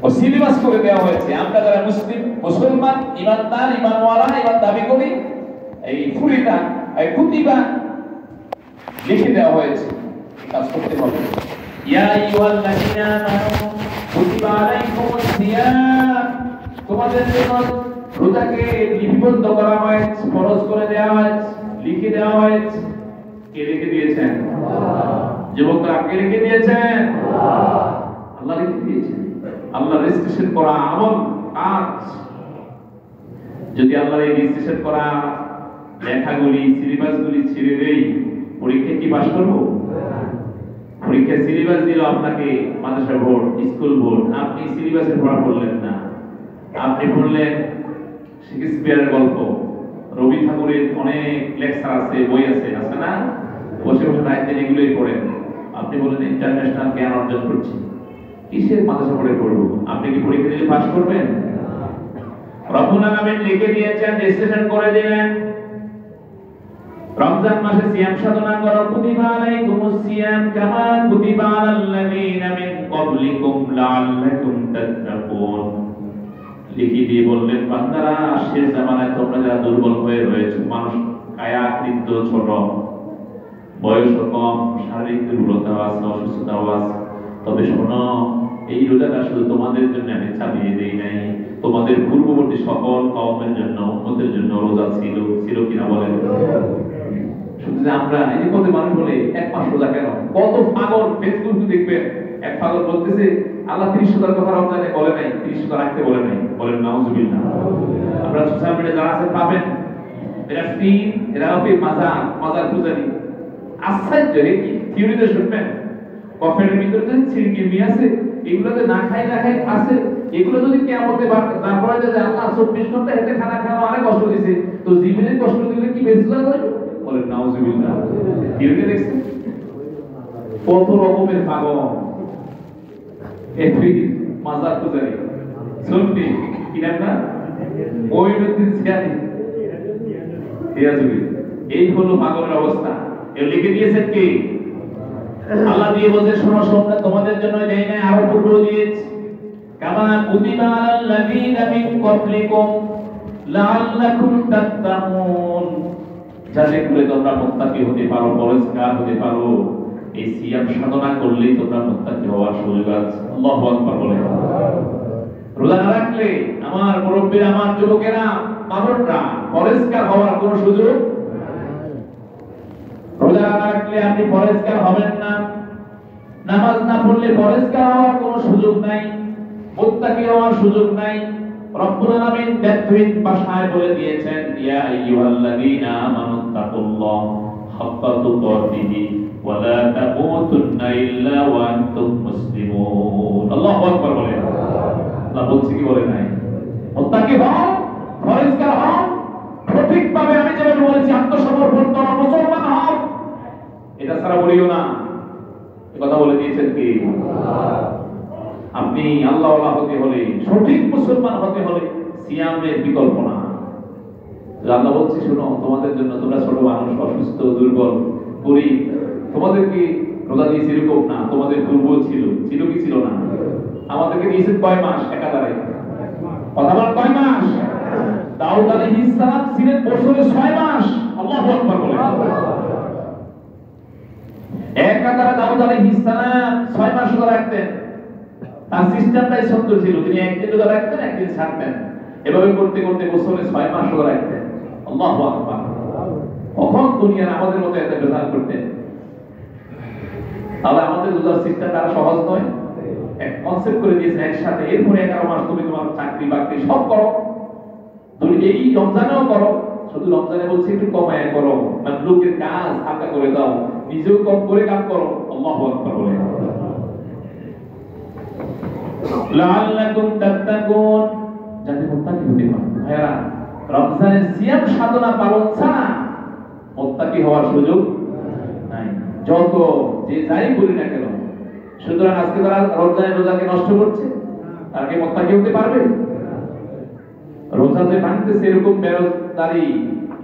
ও syllabus করে দেওয়া হয়েছে। আমরা যারা মুসলমান ইমানদার ইমানওয়ালা ইমান দাবি করি, এই ফুরিদা এই কুতিবা লিখে দেওয়া হয়েছে, কাজ করতে হবে। ইয়া আইয়ুহাল্লাযীনা আমানু কুতিবা আলাইকুমুস সিয়াম, তোমাদের জন্য রোজাকে লিপিবদ্ধ করা হয়েছে, ফরজ করে দেওয়া হয়েছে, লিখে দেওয়া হয়েছে। কে লিখে দিয়েছেন? আল্লাহ। যুবকরা কে লিখে দিয়েছেন? আল্লাহ। আল্লাহ লিখে দিয়েছেন। আল্লাহ রেজিস্ট্রেশন করা আমল কাজ, যদি আল্লাহর এই রেজিস্ট্রেশন করা লেখাগুলি সিলেবাসগুলি ছেড়ে দেই, পরীক্ষা কি পাস করব? পরীক্ষা সিলেবাস দিল আপনাকে মাদ্রাসা বোর্ড, স্কুল বোর্ড, আপনি সিলেবাসের পড়া পড়লেন না, আপনি পড়লেন শেক্সপিয়ারের গল্প, রবি ঠাকুরের অনেক লেকচার আছে, বই আছে, আছে না? বসে বসে রাইতে এগুলোই পড়েন। আপনি বলেন ইন্টারন্যাশনাল জ্ঞান অর্জন করছি, কিসের মাদ্রাসা পড়ে পড়বো? আপনি কি পরীক্ষা দিলে পাস করবেন? রব্বুল আলামিন লিখে দিয়েছেন, রেজিস্ট্রেশন করে দিলেন। রমজান মাসে সিয়াম সাধনা করো, কুতিবা আলাইকুমুস সিয়াম কামা কুতিবা আলাল্লাযীনা মিন ক্বাবলিকুম লাআল্লাকুম তাত্তাকুন। লিখে দিয়ে বললেন, বান্দারা শেষ জামানায় তোমরা যারা দুর্বল হয়ে রয়েছে, মানুষ কায়াকৃত ছোট, বয়স কম, শারীরিক দুর্বলতা আছে, অসুস্থতা আছে, তবে শোনো, এই রোজাটা শুধু তোমাদের জন্য আমি চালিয়ে দেই নাই, তোমাদের পূর্ববর্তী সকল কওমের জন্য, উম্মতের জন্য রোজা ছিল। ছিল কিনা বলেন? শুধু যে আমরা এই কত মানুষ বলে এক মাস রোজা কেন? কত পাগল ফেসবুক দেখবেন, এক পাগল বলতেছে আল্লাহ 30 রোজার কথা রমজানে বলে নাই, 30 রোজা রাখতে বলে নাই। বলেন নাউজুবিল্লাহ। আমরা সোশ্যাল মিডিয়া যারা আছে পাবেন, এরা ফিন, এরা হবে মাজার পূজারী। আশ্চর্য, কি থিওরিতে শুনবেন, কফের ভিতরে যে ছিড়কিমি আছে, এগুলোতে না খাই আছে, এগুলো যদি কিয়ামতে দাঁড় করা যায় যে আল্লাহ 24 ঘন্টা হেঁটে খানা খাওয়া অনেক কষ্ট দিয়েছে, তো জীবনে কষ্ট দিলে কি বেঁচে যাবে? বলেন নাউজুবিল্লাহ। থিওরিতে দেখছেন কত রকমের পাগল, এফি মাজার পূজারী, সুন্নি, কি নাম না, মঈনুদ্দিন সিয়ানি, এই হলো পাগলের অবস্থা। এ লিখে দিয়েছেন কি? আল্লাহ দিয়ে বলতে, শোনো, তোমাদের জন্য দেই নাই, আরো পূর্ব দিয়েছি। কামা কুতিবা আলাল্লাযীনা মিন ক্বাবলিকুম লাআল্লাকুম তাত্তাকুন, যাতে করে তোমরা মুত্তাকি হতে পারো, পরহেজগার হতে পারো। এই সিয়াম সাধনা করলেই তোমরা মুত্তাকি হওয়ার সুযোগ আছে। আল্লাহু আকবার বলে। রোজা না রাখলে আমার মুরব্বিরা, আমার যুবকেরা, তরুণরা পরহেজগার হওয়ার কোনো সুযোগ নাই। রোজা না রাখলে আপনি পরহেজগার হবেন না, নামাজ না পড়লে পরহেজগার হওয়ার কোনো সুযোগ নাই, মুত্তাকি হওয়ার সুযোগ নাই। রব্বুল আলামিন ব্যক্তিগত ভাষায় বলে দিয়েছেন, ইয়া আইয়ুহাল্লাযীনা আমানুত্তাকুল্লাহ হাক্কা তুকাতিহি ওয়া লা তামুতুন্না ইল্লা ওয়া আনতুম মুসলিমুন। আল্লাহু আকবার বলে। আল্লাহ বলছে কি বলে নাই? মুত্তাকি হও, পরহেজগার হও, সঠিকভাবে আমি যেভাবে বলেছি আত্মসমর্পণ করো, মুসলমান হও, এটা ছাড়া বলিও না। এই কথা বলে দিয়েছেন কি? আপনি আল্লাহওয়ালা হতে হলে, সঠিক মুসলমান হতে হলে সিয়ামের বিকল্প না। আল্লাহ বলছে, শোনো, তোমাদের জন্য, তোমরা ছোট মানুষ, অসুস্থ, দুর্বল, গরীব, তোমাদেরকে রোজা দিয়েছি এরকম না, তোমাদের পূর্ব ছিল কি ছিল না? আমাদেরকে দিয়েছেন কয় মাস? একাধারে কথা বল, কয় মাস? দাউদ আলাইহিস সালাম ছিলেন বছরে 6 মাস। আল্লাহু আকবার বলে। একাধারে দাউদ আলাইহিস সালাম 6 মাস রোজা রাখতেন। তার সিস্টেমটাই সুন্দর ছিল, তিনি একদিন রোজা রাখতেন, একদিন ছাড়তেন, এভাবে করতে করতে বছরে 6 মাস রোজা রাখতেন। আল্লাহু আকবার। কখন দুনিয়ার আমাদের মতো এত বেজাল করতেন? তাহলে আমাদের রোজার সিস্টেমটা আর সহজ নয়। এক কনসেপ্ট করে দিয়েছে একসাথে, এরপরে 11 মাস তুমি তোমার চাকরি বাকরি সব করো, তুমি এই রমজানেও করো। শুধু রমজানে বলছি একটু কমায় করো, মানে লোকের কাজ হালকা করে দাও, নিজেও কম করে কাজ করো। আল্লাহু আকবার বলে। লাআল্লাকুম তাত্তাকুন, যাতে মুত্তাকি হতে পারো। ভাইরা, রমজানের সিয়াম সাধনা পালন ছাড়া মুত্তাকি হওয়ার সুযোগ নাই, যত যে যাই বলি না কেন। সুতরাং আজকে যারা রমজানের রোজাকে নষ্ট করছে, তারা কি মুত্তাকি হতে পারবে? রোজা যে ভাঙতেছে, এরকম বেরোজগারি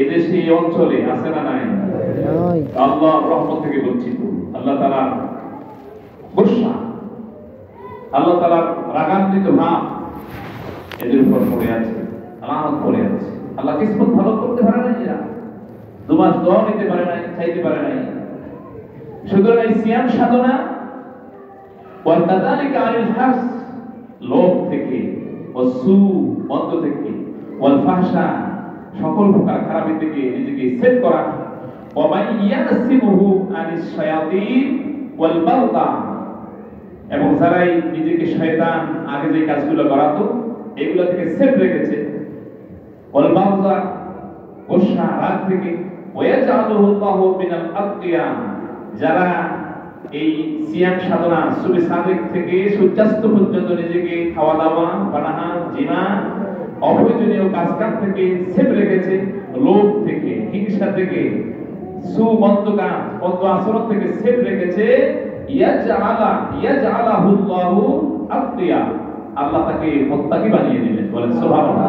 এদেশে, এই অঞ্চলে আছে না নাই? আল্লাহর রহমত থেকে বলছি, আল্লাহ তাআলা গোসা আল্লাহ তাআলার রাগান্বিত ভাব এদের উপর পড়ে আছে, লানত পড়ে আছে। আল্লাহ কিসমত ভালো করতে পারে না, এরা 2 মাস দোয়া নিতে পারে না, চাইতে পারে না। সুতরাং এই সিয়াম সাধনা ওয়াল কাযালিকা আনিল হাস, লোভ থেকে, ওয়াসু মন্দ থেকে, ওয়াল ফাহশা সকল প্রকার খারাপি থেকে নিজেকে সেভ করা, ওয়া মান ইয়াসিমুহু আনিশ শায়াতিন ওয়াল বাগদা, এবং যারাই নিজেকে শয়তান আগে যে কাজগুলো করাতো এগুলো থেকে সেভ রেখেছে, ওয়াল বাগদা গোসা রাগ থেকে, ওয়ায়াজআলুহু আল্লাহু মিনাল আতকিয়া, যারা এই সিয়াম সাধনা সুবে সাদিক থেকে সূর্যাস্ত পর্যন্ত নিজেকে খাওয়া দাওয়া, পানাহা, জিনা, অপ্রয়োজনীয় কাজকাম থেকে সেভ রেখেছে, লোভ থেকে, হিংসা থেকে, সুমন্দ কাজ, মন্দ আচরণ থেকে সেভ রেখেছে, ইয়াজআলাহুল্লাহু আতকিয়া, আল্লাহ তাকে মুত্তাকি বানিয়ে দিবেন। বলেন সুবহানাল্লাহ।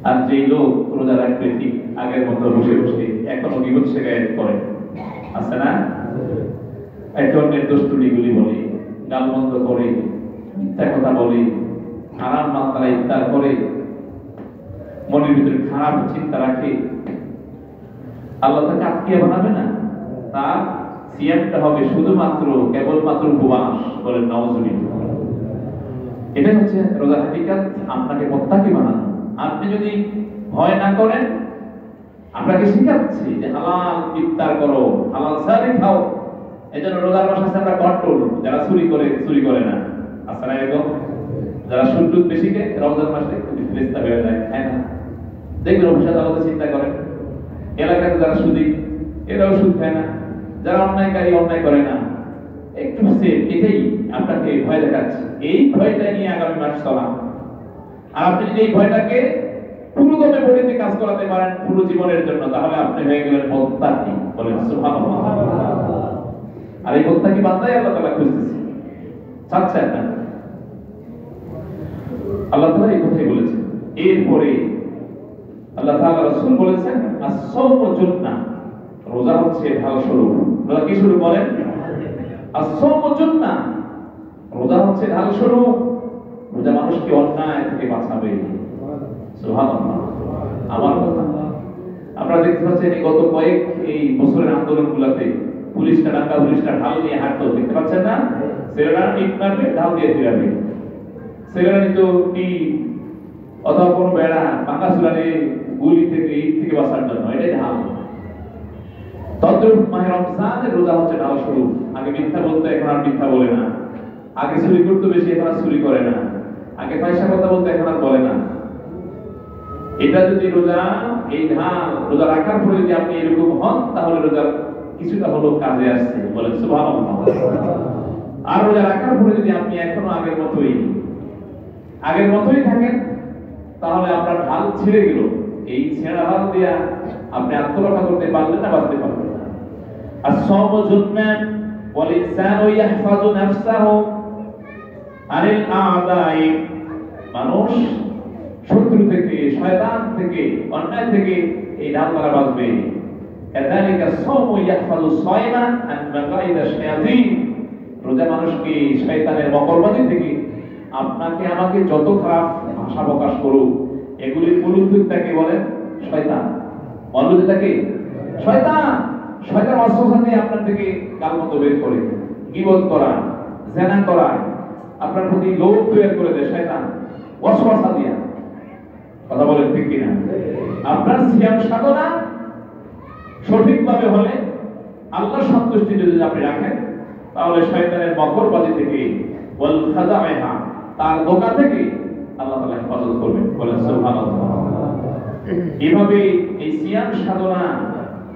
আর যে লোক রোজা রাখবে ঠিক আগের মতো বসে বসে এখনো গীবত শিকায়ত করে, আছে না? একে অন্যের দোষত্রুটিগুলি বলে, গালমন্দ করে, মিথ্যা কথা বলে, হারাম মাত্রায় ইফতার করে, মনের ভিতরে খারাপ চিন্তা রাখে, আল্লাহ তাকে আত্মীয় বানাবে না। তার সিয়ামটা হবে শুধুমাত্র কেবলমাত্র উপবাস। বলেন নাউজুবিল্লাহ। এটা হচ্ছে রোজার হাকিকাত, আপনাকে মুত্তাকি বানানো। আপনি যদি ভয় না করেন, আপনাকে শিখাচ্ছি যে হালাল ইফতার করো, হালাল সারি খাও। এজন্য রোজার মাসে আমরা কন্ট্রোল, যারা চুরি করে না, আসলে এরকম যারা সুদ বেশি খেয়ে রমজান মাসে একটু ফেরেশতা হয়ে যায়, তাই না? দেখবেন অফিসার আলাদা চিন্তা করেন, এলাকাতে যারা সুদী এরাও সুদ খায় না, যারা অন্যায়কারী অন্যায় করে না, একটু সেফ। এটাই আপনাকে ভয় দেখাচ্ছে। এই ভয়টা নিয়ে আগামী মাস চলা। আর আপনি যদি এই ভয়টাকে পুরোদমে বডিতে কাজ করাতে পারেন পুরো জীবনের জন্য, তাহলে আপনি হয়ে গেলেন মুত্তাকি। বলেন সুবহানাল্লাহ। আর এই মুত্তাকি বান্দাই আল্লাহ তাআলা খুঁজতেছে, চাচ্ছেন না। আল্লাহ তাআলা এই কথাই বলেছেন। এরপরে আল্লাহ তাআলা রাসূল বলেছেন, আস-সাওমু জুন্নাহ, রোজা হচ্ছে ঢাল স্বরূপ। রোজা কি স্বরূপ বলেন? আস-সাওমু জুন্নাহ, রোজা হচ্ছে ঢাল স্বরূপ। রোজা মানুষকে অন্যায় থেকে বাঁচাবে। সুবহানাল্লাহ। আমার কথা আপনারা দেখতে পাচ্ছেন এই গত কয়েক এই বছরের আন্দোলনগুলোতে পুলিশটা ডাকা, পুলিশটা ঢাল নিয়ে হাঁটতো, দেখতে পাচ্ছেন না? ছেলেরা ইট মারবে, ঢাল দিয়ে ফিরাবে। ছেলেরা নিত টি অথবা কোনো বেড়া, পাকা চুলারে গুলি থেকে, ইট থেকে বাঁচার জন্য, এটাই ঢাল। তদ্রূপ মাহে রমজানের রোজা হচ্ছে ঢাল স্বরূপ। আগে মিথ্যা বলতো, এখন আর মিথ্যা বলে না। আগে চুরি করতে বেশি, এখন আর চুরি করে না। আগে পয়সা কথা বলতে, এখন আর বলে না। এটা যদি রোজা, এই ঢাল রোজা রাখার পরে যদি আপনি এরকম হন, তাহলে রোজা কিছুটা হলো কাজে আসছে। বলেন সুবহানাল্লাহ। আর রোজা রাখার পরে যদি আপনি এখনো আগের মতোই থাকেন, তাহলে আপনার ঢাল ছিঁড়ে গেল। এই ছেঁড়া ঢাল দিয়া আপনি আত্মরক্ষা করতে পারলেন না, বাঁচতে পারলেন না। আস-সাওমু জুন্নাহ ওয়াল ইনসানু ইয়াহফাযু নাফসাহু আনিল আ'দাই, মানুষ শত্রু থেকে, শয়তান থেকে, অন্যায় থেকে এই ঢাল দ্বারা বাঁচবে। কাযালিকা আস-সাওমু ইয়াহফাযু সায়মা আন মাকাইদ আশ-শায়াতিন, রোজা মানুষকে শয়তানের মকরবাজি থেকে, আপনাকে আমাকে যত খারাপ ভাষা প্রকাশ করুক, এগুলির মূলধনটাকে বলেন শয়তান। মূলধনটাকে শয়তান। শয়তান অস্ত্রসাথে আপনার থেকে গালমন্দ বের করে, গীবত করা, জেনা করা, আপনার প্রতি লোভ তৈরি করে দেয় শয়তান ওয়াসওয়াসা দিয়া। কথা বলেন ঠিক কিনা? আপনার সিয়াম সাধনা সঠিকভাবে হলে, আল্লাহর সন্তুষ্টি যদি আপনি রাখেন, তাহলে শয়তানের মকরবাজি থেকে, ওয়াল খাদাইহা, তার ধোঁকা থেকে আল্লাহ তাআলা হেফাজত করবেন। বলেন সুবহানাল্লাহ। এইভাবে এই সিয়াম সাধনা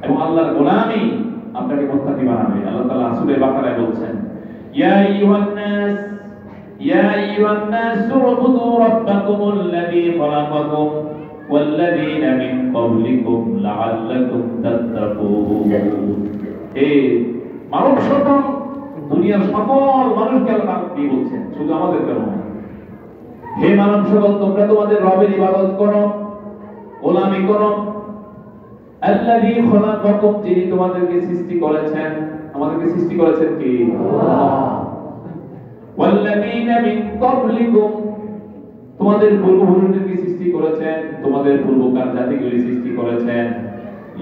এবং আল্লাহর গোলামি আপনাকে মুত্তাকি বানাবে। আল্লাহ তাআলা সূরা বাকারায় বলছেন, ইয়া আইয়ুহান নাস উবুদু রাব্বাকুমুল্লাযী খালাকাকুম ওয়াল্লাযীনা মিন ক্বাবলিকুম লাআল্লাকুম তাত্তাকুন। হে মানব সকল, দুনিয়ার সকল মানুষকে আল্লাহ কি বলছেন, শুধু আমাদের কেন? হে মানব সকল, তোমরা তোমাদের রবের ইবাদত করো, গোলামি করো। আল্লাযী খালাকাকুম, যিনি তোমাদেরকে সৃষ্টি করেছেন। আমাদেরকে সৃষ্টি করেছেন কি? আল্লাহ। ওয়াল্লাযীনা মিন ক্বাবলিকুম, তোমাদের পূর্বপুরুষদেরকে সৃষ্টি করেছেন, তোমাদের পূর্বকার জাতিগুলি সৃষ্টি করেছেন,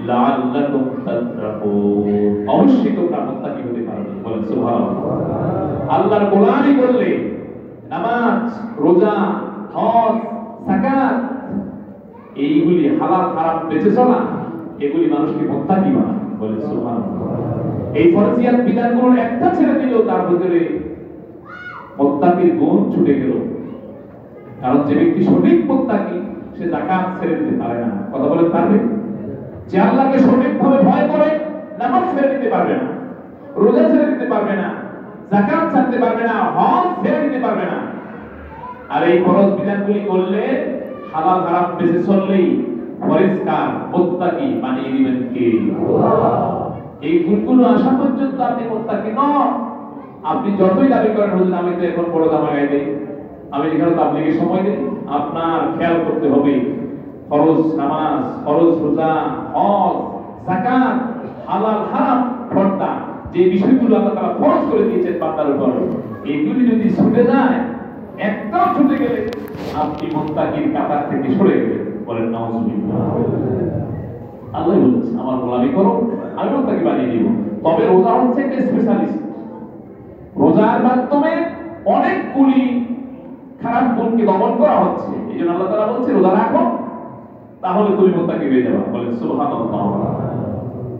লাআল্লাকুম তাত্তাকুন, অবশ্যই তোমরা মুত্তাকি হতে পারবে। বলেন সুবহানাল্লাহ। আল্লাহর গোলামি করলে নামাজ, রোজা, হজ, যাকাত, এইগুলি হালাল হারাম বেঁচে চলা, এগুলি মানুষকে মুত্তাকি বানায়। বলেন সুবহানাল্লাহ। এই ফরজিয়াত বিধানগুলোর একটা ছেড়ে দিলেও তার ভিতরে মুত্তাকির গুণ ছুটে গেল। কারণ যে ব্যক্তি সঠিক মুত্তাকি, সে যাকাত ছেড়ে দিতে পারে না। কথা বলেন পারবে? যে আল্লাহকে সঠিকভাবে ভয় করে, নামাজ ছেড়ে দিতে পারবে না, রোজা ছেড়ে দিতে পারবে না, যাকাত ছাড়তে পারবে না, হজ ছেড়ে দিতে পারবে না। আর এই ফরজ বিধানগুলি করলে, হালাল হারাম বেঁচে চললেই পরিষ্কার মুত্তাকি বানিয়ে দিবেন কে? এই গুণগুলো আসা পর্যন্ত আপনি মুত্তাকি নন। আপনি যতই দাবি করেন, হুজুর আমি তো এখন বড় জামা গায়ে দিই, আমি এখানে তাবলীগে সময় দিই, আপনার খেয়াল করতে হবে ফরজ নামাজ, ফরজ রোজা, হজ, যাকাত, হালাল হারাম, পর্দা, যে বিষয়গুলো আল্লাহ তাআলা ফরজ করে দিয়েছেন বান্দার উপর, এগুলি যদি ছুটে যায়, একটাও ছুটে গেলে আপনি মুত্তাকির কাতার থেকে সরে গেলেন। বলেন নাউজুবিল্লাহ। আল্লাহ বলেছেন আমার গোলামি করো, আমি মুত্তাকি বানিয়ে দিব। তবে রোজা হচ্ছে একটা স্পেশালিস্ট। রোজার মাধ্যমে অনেকগুলি খারাপ গুণকে দমন করা হচ্ছে। এই জন্য আল্লাহ তাআলা বলছে রোজা রাখো, তাহলে তুমি মুত্তাকি হয়ে যাবে। বলেন সুবহানাল্লাহ।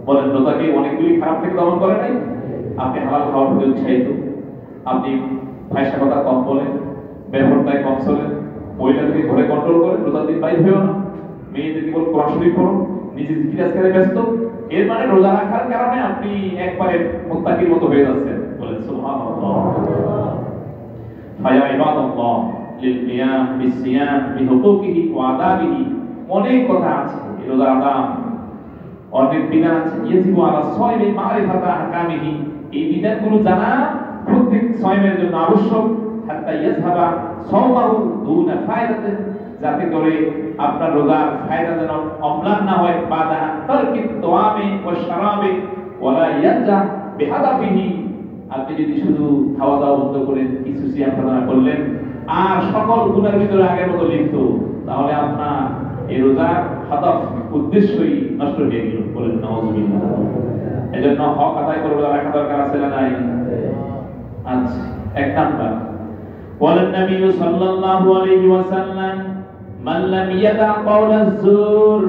বলেন রোজাকে অনেকগুলি খারাপ থেকে দমন করে নাই? আপনি হালাল খাওয়ার প্রতি উৎসাহিত, আপনি ফাহিশা কথা কম বলেন, বেপরদায় কম চলেন, মহিলাদেরকে ঘরে কন্ট্রোল করেন, রোজার দিন বাইর হয়েও না, মেয়েদেরকে বল কোরআন শরীফ পড়ো, নিজে জিকির আজকারে ব্যস্ত। এর মানে রোজা রাখার কারণে আপনি একবারে মুত্তাকির মতো হয়ে যাচ্ছেন। বলেন সুবহানাল্লাহ। ফায়া ইবাদাল্লাহ লিল কিয়াম বিসিয়াম বিহুকুকিহি ওয়া আদাবিহি, অনেক কথা আছে রোজার আদাব, অনেক বিধান আছে। ইয়াজিবু আলা সাইমি মারিফাতা আহকামিহি, এই বিধানগুলো জানা প্রত্যেক সাইমের জন্য আবশ্যক। হাত্তা ইয়াযহাবা সাওমাহু দুনা ফায়দাতিন, যাতে করে আপনার রোজার ফায়দা যেন অম্লান না হয়। বাদা তারকি তোয়ামি ওয়া শারাবি ওয়ালা ইয়ানজা বিহাদাফিহি, আপনি যদি শুধু খাওয়া দাওয়া বন্ধ করে কিছু সিয়াম সাধনা করলেন আর সকল গুণের ভিতরে আগের মতো লিপ্ত, তাহলে আপনার এই রোজার হাদাফ, উদ্দেশ্যই নষ্ট হয়ে গেল। বলেন নাউজুবিল্লাহ। এজন্য হক আদায় করে রোজা রাখা দরকার আছে না নাই? আচ্ছা, এক নাম্বার বলেন নবী সাল্লাল্লাহু আলাইহি ওয়াসাল্লাম, মান লাম ইয়াদা কাওলাজ যুর,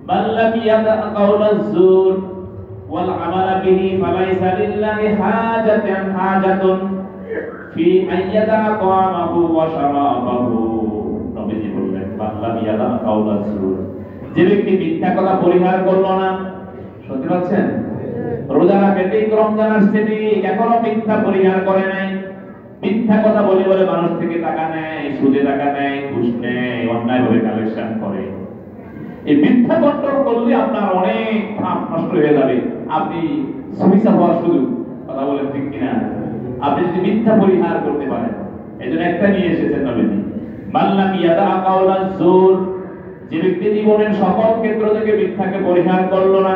মান লাম ইয়াদা কাওলাজ যুর ওয়াল আমালা বিহি ফালাইসা লিল্লাহি হাজাতুন ফি আইয়াদা তাআমাহু ওয়া শারাবাহু। নবীজি বললেন মান লাম ইয়াদা কাওলাজ যুর, যে ব্যক্তি মিথ্যা কথা পরিহার করলো না। শুনতে পাচ্ছেন? রোজা রাখে, ঠিক রমজান আসছে, ঠিক এখনো মিথ্যা পরিহার করে নাই। মিথ্যা কথা বলে বলে মানুষ থেকে টাকা নেয়, সুদে টাকা নেয়, ঘুষ নেয়, অন্যায়ভাবে কালেকশন করে। এই মিথ্যা কন্ট্রোল করলে আপনার অনেক পাপ নষ্ট হয়ে যাবে। আপনি সুবিচার হওয়ার সুযোগ, কথা বলেন ঠিক কিনা? আপনি যদি মিথ্যা পরিহার করতে পারেন, এজন্য একটা নিয়ে এসেছেন নবীজি, মান লাম ইয়াদা কাওলাজ যুর, যে ব্যক্তি জীবনের সকল ক্ষেত্র থেকে মিথ্যাকে পরিহার করলো না,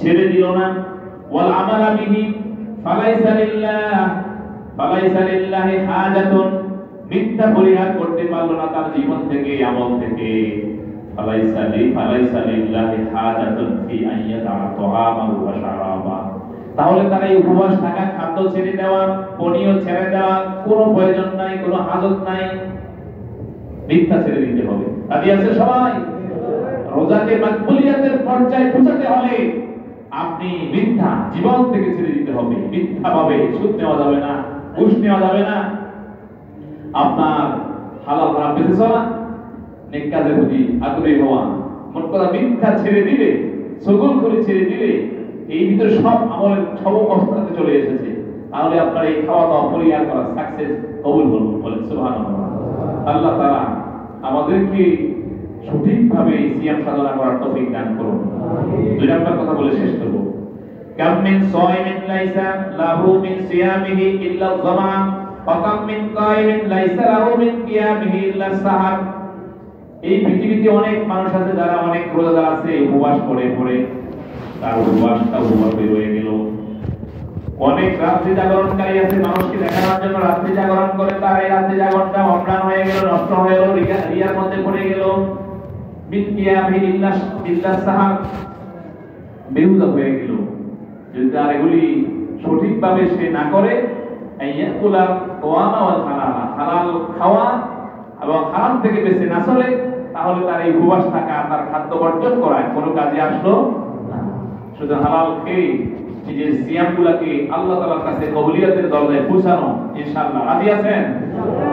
ছেড়ে দিল না, ওয়াল আমালা বিহি ফালাইসা লিল্লাহি হাজাতুন, মিথ্যা পরিহার করতে পারলো না তার জীবন থেকে, আমল থেকে, ফালাইসা লিল্লাহি হাজাতুন ফি আইয়াদা তাআমাহু ওয়া শারাবা, তাহলে তার এই উপবাস থাকা, খাদ্য ছেড়ে দেওয়া, পানীয় ছেড়ে দেওয়া কোনো প্রয়োজন নাই, কোনো হাজত নাই। মিথ্যা ছেড়ে দিতে হবে। রাজি আছে সবাই? রোজাকে মাকবুলিয়াতের পর্যায়ে পৌঁছাতে হলে আপনি মিথ্যা জীবন থেকে ছেড়ে দিতে হবে। মিথ্যা ভাবে সুদ নেওয়া যাবে না, ঘুষ নেওয়া যাবে না। আপনার হালাল হারাম বেঁচে চলা, নেক কাজের প্রতি আগ্রহী হওয়া, মোট কথা মিথ্যা ছেড়ে দিলে, সগুল করে ছেড়ে দিলে, এই ভিতরে সব আমলের সব অবস্থাতে চলে এসেছে। তাহলে আপনার এই খাওয়া দাওয়া পরিহার করা সাকসেস কবুল হলো। বলেন সুবহানাল্লাহ। আল্লাহ তাআলা আমাদেরকে সঠিকভাবে সিয়াম সাধনা করার তৌফিক দান করুন। দুই নম্বর কথা বলে শেষ করব। কাম মিন সাইমিন লাইসা লাহু মিন সিয়ামিহি ইল্লা যামা ওয়া কাম মিন কায়িমিন লাইসা লাহু মিন কিয়ামিহি ইল্লা সাহার। এই পৃথিবীতে অনেক মানুষ আছে যারা অনেক রোজাদার আছে, উপবাস করে তার উপবাসটা উপবাস রয়ে গেল, অনেক রাত্রি জাগরণকারী আছে, মানুষকে দেখানোর জন্য রাত্রি জাগরণ করে, তার এই রাত্রি জাগরণটা অম্লান হয়ে গেল, নষ্ট হয়ে গেল, রিয়ার মধ্যে পড়ে গেল, বেহুদা হয়ে গেল। যদি তার এগুলি সঠিকভাবে সে না করে, হালাল খাওয়া এবং হারাম থেকে বেঁচে না চলে, তাহলে তার এই উপবাস থাকা, তার খাদ্য বর্জন করা কোনো কাজে আসলো না। শুধু হালাল খেয়ে নিজের সিয়াম গুলাকে আল্লাহ তাআলার কাছে কবুলিয়তের দরজায় পৌঁছানো, ইনশাআল্লাহ। রাজি আছেন?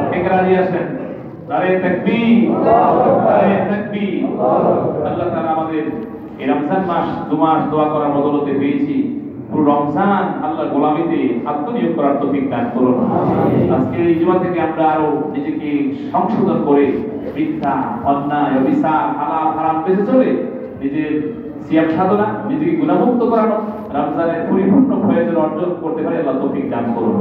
কে রাজি আছেন? নারে তাকবীর, নারে তাকবীর। আল্লাহ তাআলা আমাদের এই রমজান মাস 2 মাস দোয়া করার বদলতে পেয়েছি। পুরো রমজান আল্লাহর গোলামিতে আত্মনিয়োগ করার তৌফিক দান করুন। আজকে এই জুমা থেকে আমরা আরো নিজেকে সংশোধন করে মিথ্যা, অন্যায়, অবিচার, হালাল হারাম বেঁচে চলে নিজের সিয়াম সাধনা, নিজেকে গুনাহমুক্ত করানো, রমজানের পরিপূর্ণ ফয়েজ অর্জন করতে পারে আল্লাহ তৌফিক দান করুন।